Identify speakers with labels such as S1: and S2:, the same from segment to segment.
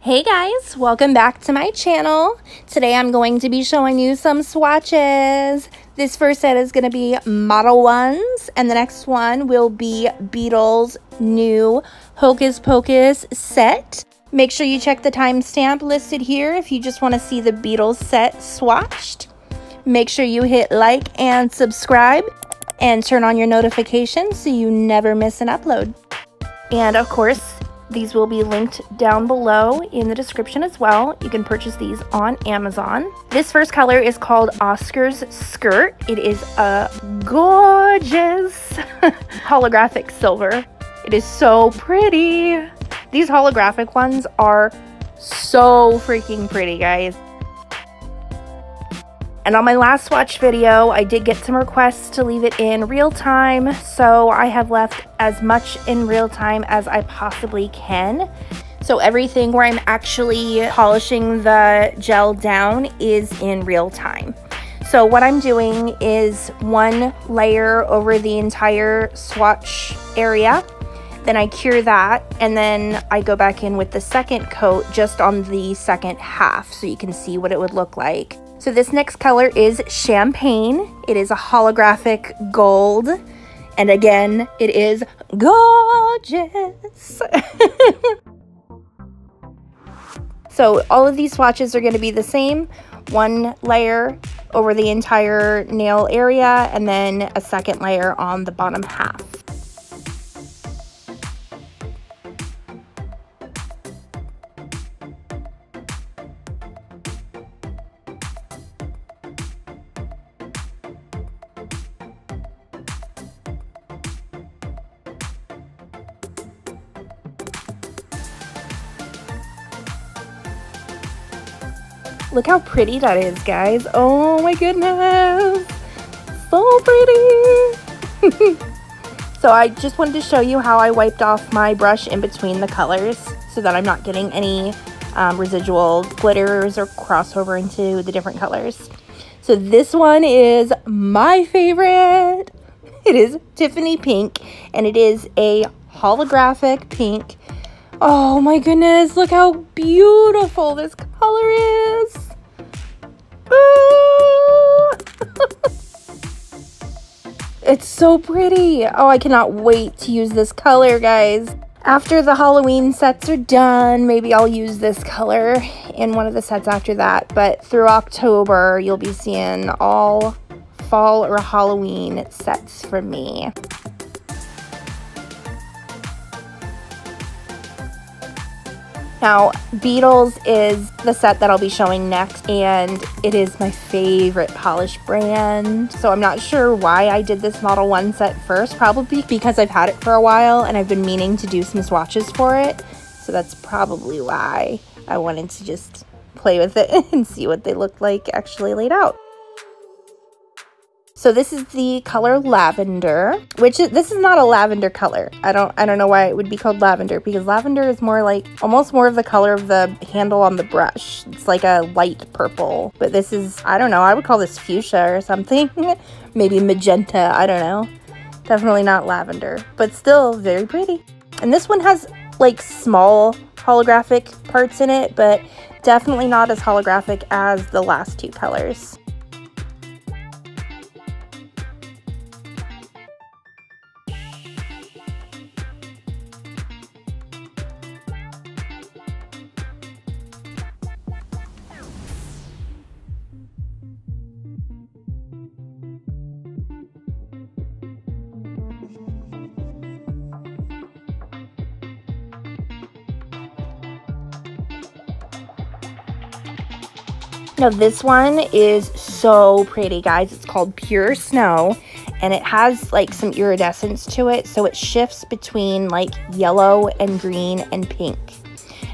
S1: Hey guys, welcome back to my channel. Today I'm going to be showing you some swatches. This first set is going to be Model Ones, and the next one will be Beetle's new Hocus-Pocus set. Make sure you check the timestamp listed here if you just want to see the Beetles set swatched. Make sure you hit like and subscribe and turn on your notifications so you never miss an upload. And of course, these will be linked down below in the description as well. You can purchase these on Amazon. This first color is called Oscar's Skirt. It is a gorgeous holographic silver. It is so pretty. These holographic ones are so freaking pretty, guys. And on my last swatch video, I did get some requests to leave it in real time, so I have left as much in real time as I possibly can. So everything where I'm actually polishing the gel down is in real time. So what I'm doing is one layer over the entire swatch area, then I cure that, and then I go back in with the second coat just on the second half so you can see what it would look like. So this next color is Champagne. It is a holographic gold. And again, it is gorgeous. So all of these swatches are going to be the same. One layer over the entire nail area and then a second layer on the bottom half. Look how pretty that is, guys. Oh my goodness. So pretty. So I just wanted to show you how I wiped off my brush in between the colors so that I'm not getting any residual glitters or crossover into the different colors. So this one is my favorite. It is Tiffany Pink, and it is a holographic pink. Oh my goodness, look how beautiful this color is. It's so pretty. Oh, I cannot wait to use this color, guys. After the Halloween sets are done, maybe I'll use this color in one of the sets after that. But through October, you'll be seeing all fall or Halloween sets from me. Now, Beetles is the set that I'll be showing next, and it is my favorite polish brand. So I'm not sure why I did this Model 1 set first, probably because I've had it for a while and I've been meaning to do some swatches for it. So that's probably why I wanted to just play with it and see what they look like actually laid out. So this is the color Lavender, which this is not a lavender color. I don't know why it would be called lavender, because lavender is more like almost more of the color of the handle on the brush. It's like a light purple, but this is, I don't know, I would call this fuchsia or something. Maybe magenta, I don't know. Definitely not lavender, but still very pretty. And this one has like small holographic parts in it, but definitely not as holographic as the last two colors. Now this one is so pretty, guys. It's called Pure Snow, and it has like some iridescence to it, so it shifts between like yellow and green and pink.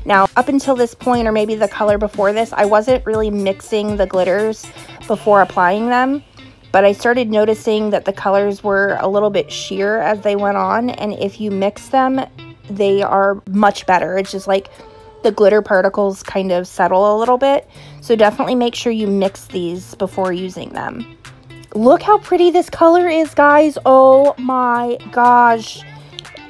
S1: Now up until this point, or maybe the color before this, I wasn't really mixing the glitters before applying them, but I started noticing that the colors were a little bit sheer as they went on, and if you mix them, they are much better. It's just like the glitter particles kind of settle a little bit. So definitely make sure you mix these before using them. Look how pretty this color is, guys. Oh my gosh.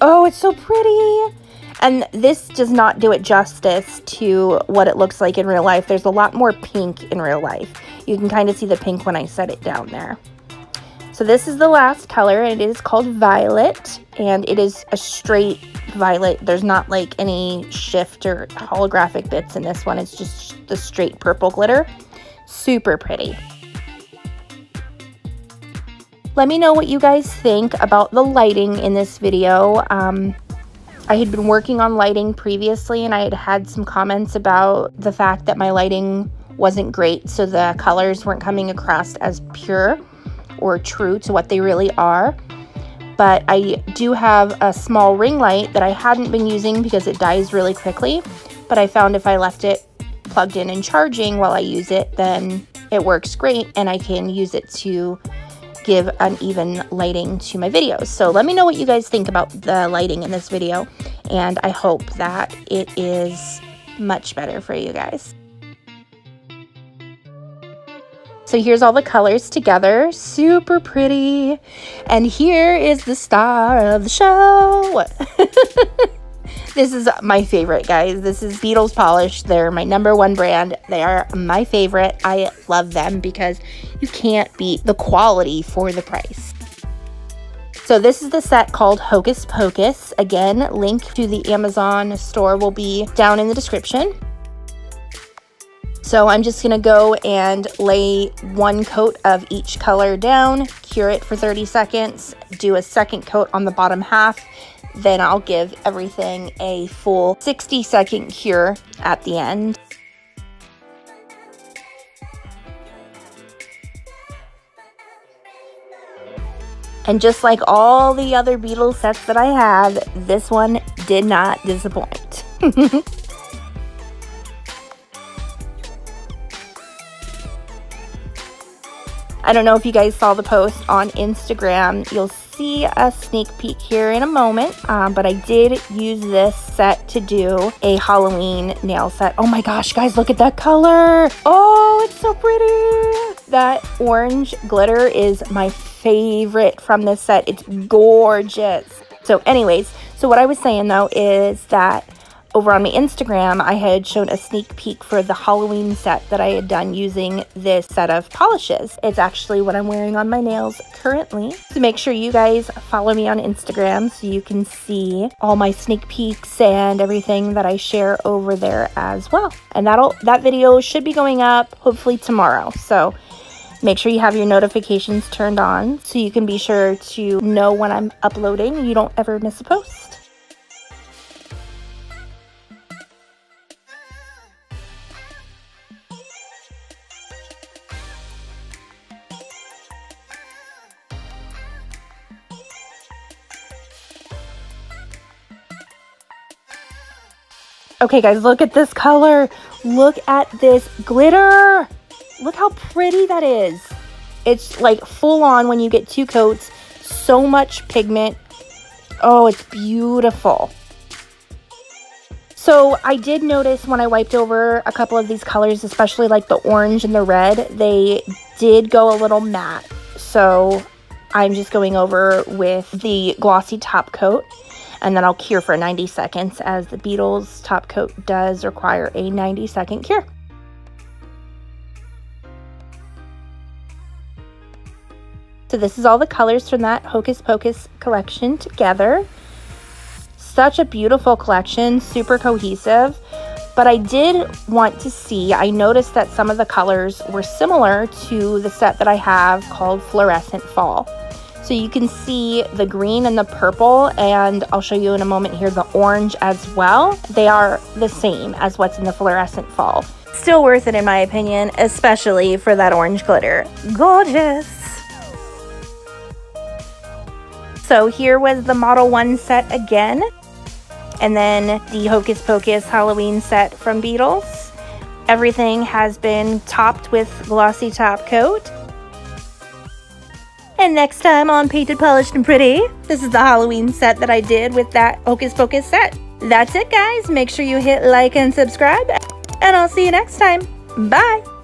S1: Oh, it's so pretty. And this does not do it justice to what it looks like in real life. There's a lot more pink in real life. You can kind of see the pink when I set it down there. So this is the last color, and it is called Violet, and it is a straight violet. There's not like any shift or holographic bits in this one. It's just the straight purple glitter. Super pretty. Let me know what you guys think about the lighting in this video. I had been working on lighting previously, and I had had some comments about the fact that my lighting wasn't great, so the colors weren't coming across as pure or true to what they really are. But I do have a small ring light that I hadn't been using because it dies really quickly, but I found if I left it plugged in and charging while I use it, then it works great, and I can use it to give uneven lighting to my videos. So let me know what you guys think about the lighting in this video, and I hope that it is much better for you guys. So here's all the colors together, super pretty. And here is the star of the show. This is my favorite, guys. This is Beetles Polish. They're my #1 brand. They are my favorite. I love them because you can't beat the quality for the price. So this is the set called Hocus-Pocus. Again, link to the Amazon store will be down in the description. So I'm just gonna go and lay 1 coat of each color down, cure it for 30 seconds, do a second coat on the bottom half, then I'll give everything a full 60-second cure at the end. And just like all the other Beetles sets that I have, this one did not disappoint. I don't know if you guys saw the post on Instagram. You'll see a sneak peek here in a moment, but I did use this set to do a Halloween nail set. Oh my gosh, guys, look at that color. Oh, it's so pretty. That orange glitter is my favorite from this set. It's gorgeous. So anyways, so what I was saying though is that over on my Instagram, I had shown a sneak peek for the Halloween set that I had done using this set of polishes. It's actually what I'm wearing on my nails currently. So make sure you guys follow me on Instagram so you can see all my sneak peeks and everything that I share over there as well. And that video should be going up hopefully tomorrow. So make sure you have your notifications turned on so you can be sure to know when I'm uploading. You don't ever miss a post. Okay guys, look at this color. Look at this glitter. Look how pretty that is. It's like full on when you get 2 coats. So much pigment. Oh, it's beautiful. So I did notice when I wiped over a couple of these colors, especially like the orange and the red, they did go a little matte. So I'm just going over with the glossy top coat. And then I'll cure for 90 seconds as the Beetles top coat does require a 90-second cure. So this is all the colors from that Hocus-Pocus collection together. Such a beautiful collection, super cohesive. But I did want to see, I noticed that some of the colors were similar to the set that I have called Fluorescent Fall. So you can see the green and the purple, and I'll show you in a moment here the orange as well. They are the same as what's in the Fluorescent Fall. Still worth it in my opinion, especially for that orange glitter. Gorgeous! So here was the Model 1 set again, and then the Hocus-Pocus Halloween set from Beetles. Everything has been topped with glossy top coat. And next time on Painted, Polished, and Pretty, this is the Halloween set that I did with that Hocus-Pocus set. That's it, guys. Make sure you hit like and subscribe, and I'll see you next time. Bye!